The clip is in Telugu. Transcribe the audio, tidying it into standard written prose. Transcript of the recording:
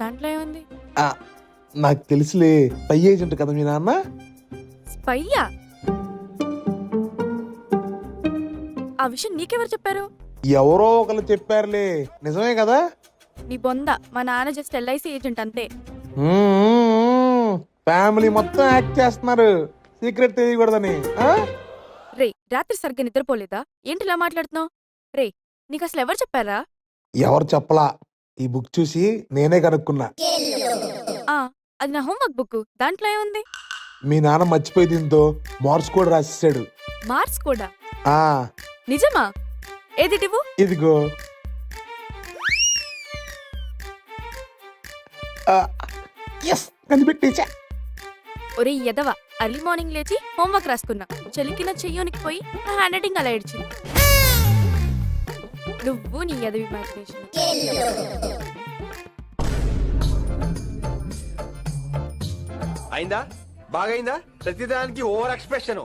దాంట్లో ఏముంది? ఆ, నాకు తెలుసులే, పై ఏజెంట్ కదా మీ నాన్న. స్పైయా? ఆ విషయం నీకెవరు చెప్పారు? ఎవరో ఒకరు చెప్పారులే, నిజమే కదా. నీ బొంద, మా నాన్న జస్ట్ ఎల్ఐసి ఏజెంట్ అంతే. ఫ్యామిలీ మొత్తం యాక్ట్ చేస్తున్నారు సీక్రెట్ తెలియకూడదని. రే, రాత్రి సరిగ్గా నిద్రపోలేదా? ఏంటి ఇలా మాట్లాడుతున్నావు? రే, నీకు అసలు ఎవరు చెప్పారా? ఎవరు చెప్పలా, ఈ బుక్ చూసి నేనే కనుక్కున్నా. ఆ, అది నా హోంవర్క్ బుక్. దాంట్లో ఏముంది? మీ నాన్న మర్చిపోయి దీంతో మార్క్స్ కూడా రాసేసాడు. మార్క్స్ కూడా? ఆ నిజమా? ఏది ఇవ్వు. ఇదిగో. కనిపెట్టేచా. ఒరే ఎదవ, అర్లీ మార్నింగ్ లేచి హోంవర్క్ రాసుకున్నా. చలికి నా చెయ్యోనికి పోయి నా హ్యాండ్ రైటింగ్ అలా ఏడ్చింది. నువ్వు నీ ఎదవి ఇమాజినేషన్. అయిందా? బాగైందా? ప్రతిదానికి ఓవర్ ఎక్స్ప్రెషన్.